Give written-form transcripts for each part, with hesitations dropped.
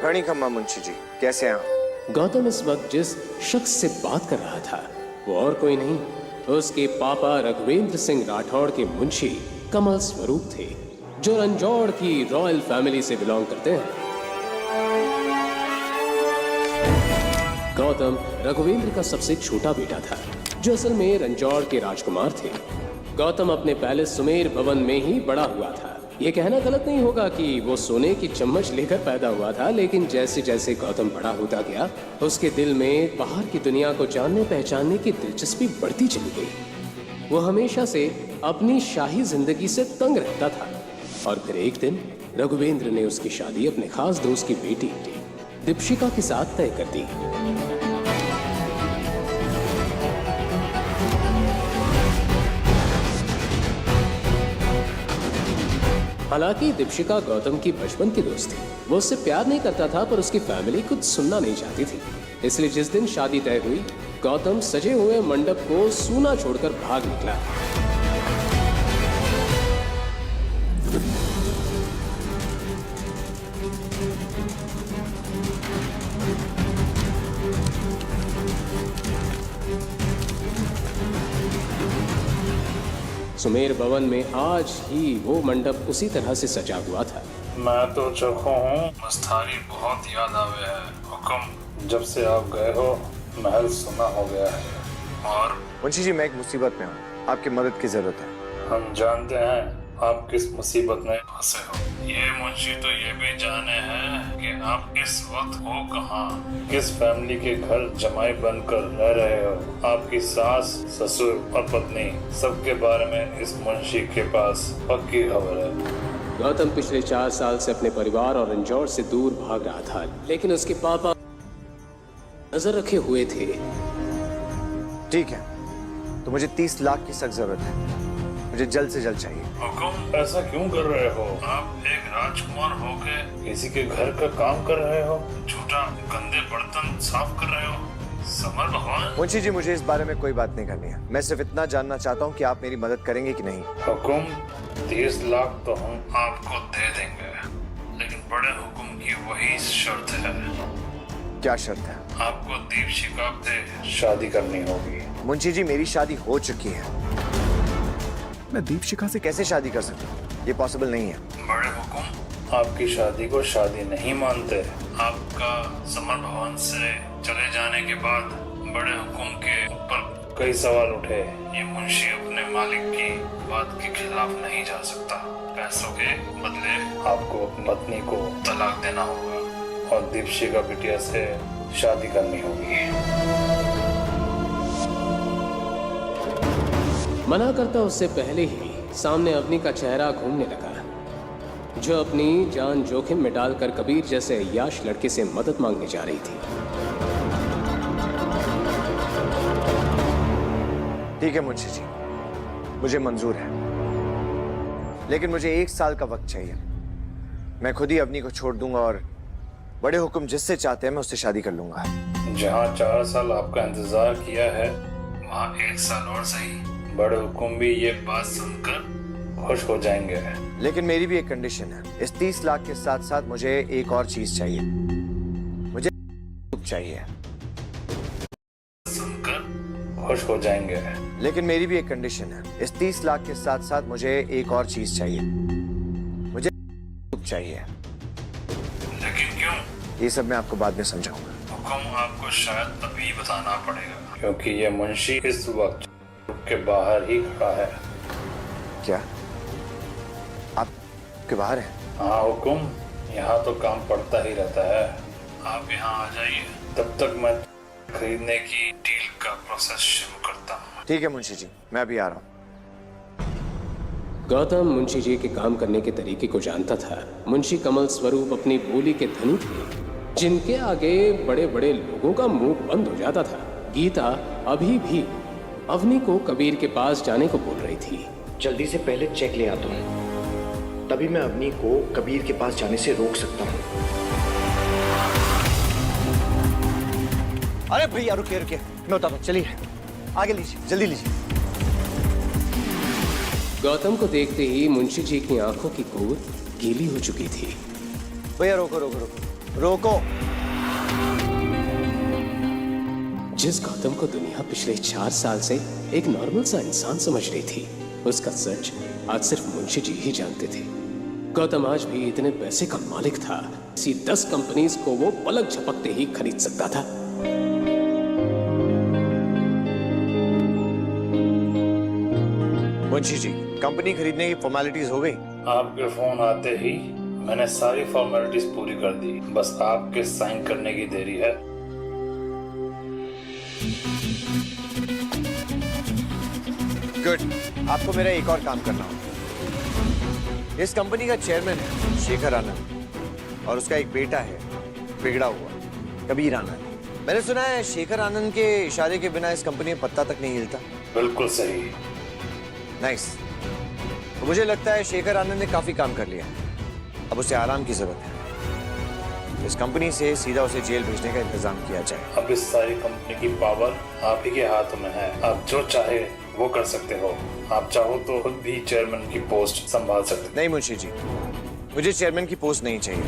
रानी खम्मा मुंशी जी, कैसे हैं आप? गौतम इस वक्त जिस शख्स से बात कर रहा था वो और कोई नहीं, उसके पापा रघुवेंद्र सिंह राठौड़ के मुंशी कमल स्वरूप थे, जो रंजौड़ की रॉयल फैमिली से बिलोंग करते हैं। गौतम रघुवेंद्र का सबसे छोटा बेटा था, जो असल में रंजौड़ के राजकुमार थे। गौतम अपने पैलेस सुमेर भवन में ही बड़ा हुआ था। यह कहना गलत नहीं होगा कि वो सोने की चम्मच लेकर पैदा हुआ था, लेकिन जैसे जैसे गौतम बड़ा होता गया, उसके दिल में बाहर की दुनिया को जानने पहचानने की दिलचस्पी बढ़ती चली गई। वो हमेशा से अपनी शाही जिंदगी से तंग रहता था और फिर एक दिन रघुवेंद्र ने उसकी शादी अपने खास दोस्त की बेटी दीपशिका के साथ तय कर दी। हालांकि दीपशिका गौतम की बचपन की दोस्त थी। वो उससे प्यार नहीं करता था, पर उसकी फैमिली कुछ सुनना नहीं चाहती थी। इसलिए जिस दिन शादी तय हुई, गौतम सजे हुए मंडप को सूना छोड़कर भाग निकला। सुमेर भवन में आज ही वो मंडप उसी तरह से सजा हुआ था। मैं तो चौंका हूँ, मस्तारी बहुत याद आवे है। हुक्म, जब से आप गए हो महल सुना हो गया है। और मुंशी जी, मैं एक मुसीबत में हूँ, आपकी मदद की जरूरत है। हम जानते हैं आप किस मुसीबत में फंसे हो। ये मुंशी तो ये भी जाने हैं कि आप इस वक्त हो कहाँ, किस फैमिली के घर जमाई बनकर रह रहे हो। आपकी सास, ससुर और पत्नी सबके बारे में इस मुंशी के पास पक्की खबर है। गौतम पिछले 4 साल से अपने परिवार और रंजौर से दूर भाग रहा था, लेकिन उसके पापा नजर रखे हुए थे। ठीक है, तो मुझे 30 लाख की सख्त जरूरत है, मुझे जल्द से जल्द चाहिए। हुक्म, ऐसा क्यों कर रहे हो? आप एक राजकुमार होके किसी के घर का काम कर रहे हो, झूठा गंदे बर्तन साफ कर रहे हो। समर भगवान। मुंशी जी, मुझे इस बारे में कोई बात नहीं करनी है। मैं सिर्फ इतना जानना चाहता हूँ कि आप मेरी मदद करेंगे कि नहीं। हुक्म, 30 लाख तो हम आपको दे देंगे, लेकिन बड़े हुक्म की वही शर्त है। क्या शर्त है? आपको दीपशिका से शादी करनी होगी। मुंशी जी, मेरी शादी हो चुकी है, मैं दीपशिका से कैसे शादी कर सकता हूँ? ये पॉसिबल नहीं है। बड़े हुक्म, आपकी शादी को शादी नहीं मानते। आपका समर भवन से चले जाने के बाद बड़े हुक्म के ऊपर कई सवाल उठे। ये मुंशी अपने मालिक की बात के खिलाफ नहीं जा सकता। पैसों के बदले आपको अपनी पत्नी को तलाक देना होगा और दीपशिका बिटिया से शादी करनी होगी। मना करता उससे पहले ही सामने अवनी का चेहरा घूमने लगा, जो अपनी जान जोखिम में डालकर कबीर जैसे अय्याश लड़के से मदद मांगने जा रही थी। ठीक है मुंशी जी, मुझे मंजूर है, लेकिन मुझे 1 साल का वक्त चाहिए। मैं खुद ही अवनी को छोड़ दूंगा और बड़े हुक्म जिससे चाहते हैं मैं उससे शादी कर लूंगा। जहाँ 4 साल आपका इंतजार किया है, वहाँ 1 साल और सही। बड़े हुक्म भी ये बात सुनकर खुश हो जाएंगे। लेकिन मेरी भी एक कंडीशन है। इस 30 लाख के साथ साथ मुझे एक और चीज चाहिए, मुझे चाहिए। सुनकर खुश हो जाएंगे। लेकिन मेरी भी एक कंडीशन है। इस 30 लाख के साथ साथ मुझे एक और चीज चाहिए, मुझे चाहिए। लेकिन क्यों? ये सब मैं आपको बाद में समझाऊंगा। हुक्म आपको शायद तभी बताना पड़ेगा, क्योंकि ये मुंशी इस वक्त के बाहर ही खड़ा है। क्या आप के बाहर हैं? हाँ हुक्म, यहाँ तो काम पड़ता ही रहता है। आप यहाँ आ जाइए, तब तक मैं खरीदने की डील का प्रोसेस शुरू करता हूँ। ठीक है मुंशी जी, मैं अभी आ रहा हूँ। गौतम मुंशी जी के काम करने के तरीके को जानता था। मुंशी कमल स्वरूप अपनी बोली के धनी थे, जिनके आगे बड़े बड़े लोगों का मुंह बंद हो जाता था। गीता अभी भी अवनी को कबीर के पास जाने को बोल रही थी। जल्दी से पहले चेक ले आता हूँ, तभी मैं अवनी को कबीर के पास जाने से रोक सकता हूँ। अरे भैया रुकिए रुकिए, मैं उतारता हूँ, चलिए आगे लीजिए, जल्दी लीजिए। गौतम को देखते ही मुंशी जी की आंखों की गोद गीली हो चुकी थी। भैया रोको रोको रोको, रोको। जिस गौतम को दुनिया पिछले 4 साल से एक नॉर्मल सा इंसान समझ रही थी, उसका सच आज सिर्फ मुंशी जी ही जानते थे। गौतम आज भी इतने पैसे का मालिक था, इसी 10 कंपनीज को वो पलक झपकते ही खरीद सकता था। मुंशी जी, कंपनी खरीदने की फॉर्मेलिटीज हो गई? आपके फोन आते ही मैंने सारी फॉर्मेलिटीज पूरी कर दी, बस आपके साइन करने की देरी है। गुड। आपको मेरा एक और काम करना होगा। इस कंपनी का चेयरमैन है शेखर आनंद और उसका एक बेटा है बिगड़ा हुआ कबीर आनंद। मैंने सुना है शेखर आनंद के इशारे के बिना इस कंपनी में पत्ता तक नहीं हिलता। बिल्कुल सही। नाइस। तो मुझे लगता है शेखर आनंद ने काफी काम कर लिया, अब उसे आराम की जरूरत है। इस कंपनी से सीधा उसे जेल भेजने का इंतजाम किया जाए। अब इस सारी कंपनी की पावर आप ही के हाथों में है। आप जो चाहे वो कर सकते हो। आप चाहो तो खुद भी चेयरमैन की पोस्ट संभाल सकते। नहीं मुंशी जी, मुझे चेयरमैन की पोस्ट नहीं चाहिए।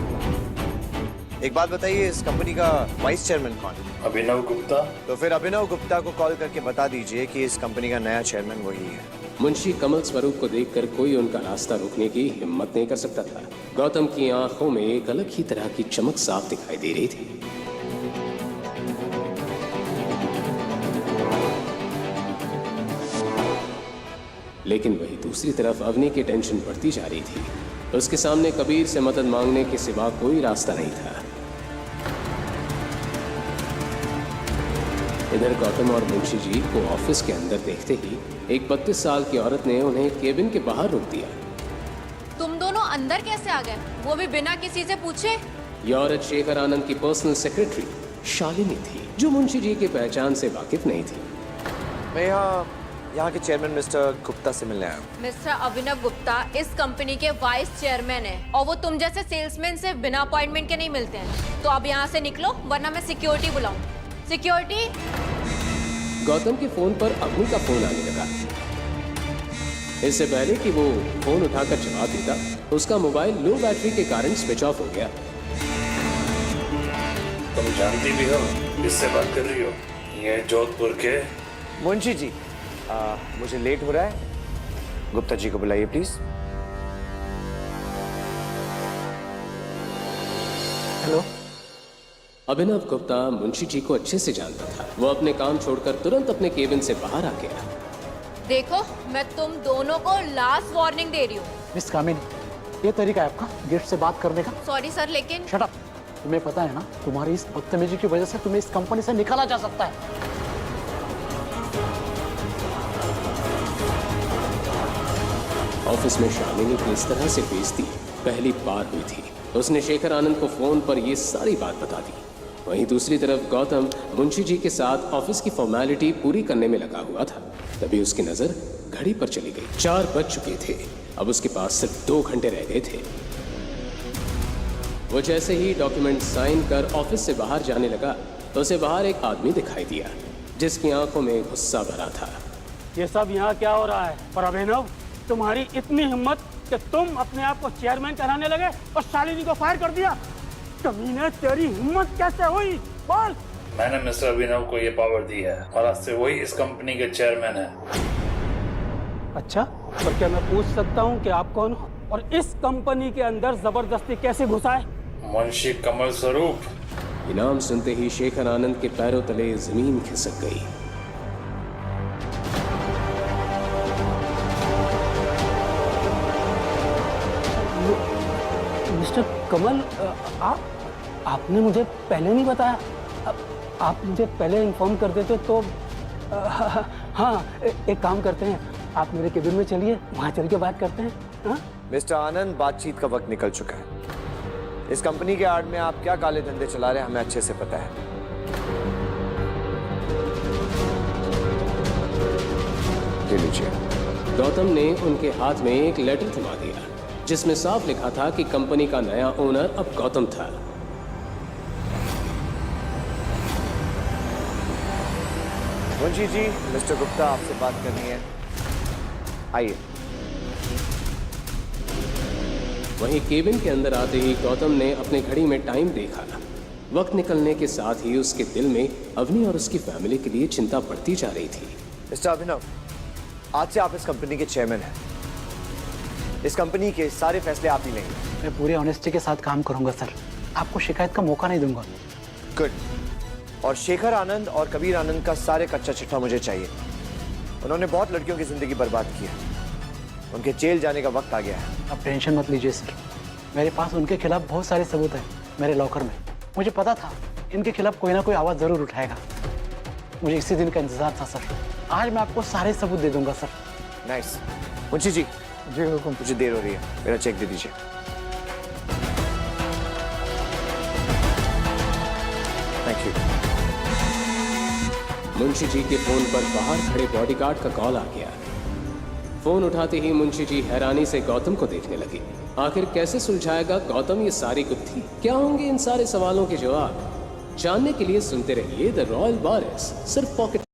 एक बात बताइए, इस कंपनी का वाइस चेयरमैन कौन है? अभिनव गुप्ता। तो फिर अभिनव गुप्ता को कॉल करके बता दीजिए कि इस कंपनी का नया चेयरमैन वही है। मुंशी कमल स्वरूप को देखकर कोई उनका रास्ता रोकने की हिम्मत नहीं कर सकता था। गौतम की आंखों में एक अलग ही तरह की चमक साफ दिखाई दे रही थी। लेकिन वही दूसरी तरफ अवनी की टेंशन बढ़ती जा रही थी। उसके सामने कबीर से मदद मांगने के सिवा कोई रास्ता नहीं था। इधर गौतम और मुंशी जी को ऑफिस के अंदर देखते ही एक 32 साल की औरत ने उन्हें केबिन के बाहर रोक दिया। तुम दोनों अंदर कैसे आ गए, वो भी बिना किसी से पूछे? यह औरत शेखर आनंद की पर्सनल सेक्रेटरी शालिनी थी, जो मुंशी जी की पहचान से वाकिफ नहीं थी। मैं यहाँ के चेयरमैन मिस्टर गुप्ता से मिलने आया हूँ। मिस्टर अभिनव गुप्ता इस कंपनी के वाइस चेयरमैन हैं और वो तुम जैसे सेल्समैन से बिना अपॉइंटमेंट के नहीं मिलते हैं। तो अब यहाँ से निकलो वरना मैं सिक्योरिटी बुलाऊं। सिक्योरिटी। गौतम के फोन पर अवनी का फोन आने लगा। इससे पहले कि वो फोन उठाकर जवाब देता, उसका मोबाइल लो बैटरी के कारण स्विच ऑफ हो गया। तुम जानती भी हो किससे बात कर रही हो? ये जोधपुर के मुंशी जी, मुझे लेट हो रहा है, गुप्ता जी को बुलाइए प्लीज। हेलो। अभिनव गुप्ता मुंशी जी को अच्छे से जानता था। वो अपने काम छोड़कर तुरंत अपने केबिन से बाहर आ गया। देखो, मैं तुम दोनों को लास्ट वार्निंग दे रही हूँ। मिस कामिनी, ये तरीका है आपका गेट से बात करने का? सॉरी सर, लेकिन शट अप। तुम्हें पता है ना, तुम्हारी इस बदतमीजी की वजह से तुम्हें इस कंपनी से निकाला जा सकता है। ऑफिस में शालिनी की इस तरह से बेइज्जती पहली बार हुई थी। उसने शेखर आनंद को फोन पर ये सारी बात बता दी। वहीं दूसरी तरफ गौतम मुंशी जी के साथ ऑफिस की फॉर्मेलिटी पूरी करने में लगा हुआ था। तभी उसकी नजर घड़ी पर चली गई। 4 बज चुके थे। अब उसके पास सिर्फ 2 घंटे रह गए थे। वो जैसे ही डॉक्यूमेंट साइन कर ऑफिस से बाहर जाने लगा तो उसे बाहर एक आदमी दिखाई दिया, जिसकी आंखों में गुस्सा भरा था। ये सब यहाँ क्या हो रहा है? पर अभिनव, तुम्हारी इतनी हिम्मत कि तुम अपने आप को चेयरमैन कहलाने लगे और शालिनी को फायर कर दिया। कमीने, तेरी हिम्मत कैसे हुई? बोल। मैंने मिस्टर अभिनव को ये पावर दी है और आज से वही इस कंपनी के चेयरमैन है। अच्छा, पर क्या मैं पूछ सकता हूँ कि आप कौन हो और इस कंपनी के अंदर जबरदस्ती कैसे घुसा है? मुंशी कमल स्वरूप। इनाम सुनते ही शेखर आनंद के पैरों तले जमीन खिसक गई। मिस्टर कमल, आपने मुझे पहले नहीं बताया। आप मुझे पहले इन्फॉर्म कर देते तो हाँ, एक काम करते हैं, आप मेरे केबिन में चलिए, वहाँ चल के बात करते हैं। हाँ? मिस्टर आनंद, बातचीत का वक्त निकल चुका है। इस कंपनी के आड़ में आप क्या काले धंधे चला रहे हैं हमें अच्छे से पता है। ले लीजिए। गौतम ने उनके हाथ में एक लेटर थमा दिया, जिसमें साफ लिखा था कि कंपनी का नया ओनर अब गौतम था। मुंशी जी, मिस्टर गुप्ता आपसे बात करनी है, आइए। वहीं केबिन के अंदर आते ही गौतम ने अपने घड़ी में टाइम देखा वक्त निकलने के साथ ही उसके दिल में अवनी और उसकी फैमिली के लिए चिंता बढ़ती जा रही थी। मिस्टर अभिनव, आज से आप इस कंपनी के चेयरमैन हैं। इस कंपनी के सारे फैसले आप ही लेंगे। मैं पूरे ऑनेस्टी के साथ काम करूंगा सर, आपको शिकायत का मौका नहीं दूंगा। गुड। और शेखर आनंद और कबीर आनंद का सारे कच्चा चिट्ठा मुझे चाहिए। उन्होंने बहुत लड़कियों की जिंदगी बर्बाद की है। उनके जेल जाने का वक्त आ गया है। आप टेंशन मत लीजिए सर, मेरे पास उनके खिलाफ बहुत सारे सबूत हैं मेरे लॉकर में। मुझे पता था इनके खिलाफ कोई ना कोई आवाज़ ज़रूर उठाएगा। मुझे इसी दिन का इंतजार था सर। आज मैं आपको सारे सबूत दे दूंगा सर। नाइस। मुंशी जी, हुकुम। मुझे देर हो रही है, मेरा चेक दे दीजिए। Thank you. मुंशी जी के फोन पर बाहर खड़े बॉडीगार्ड का कॉल आ गया। फोन उठाते ही मुंशी जी हैरानी से गौतम को देखने लगे। आखिर कैसे सुलझाएगा गौतम ये सारी गुत्थी? क्या होंगे इन सारे सवालों के जवाब? जानने के लिए सुनते रहिए द रॉयल वारिस, सिर्फ पॉकेट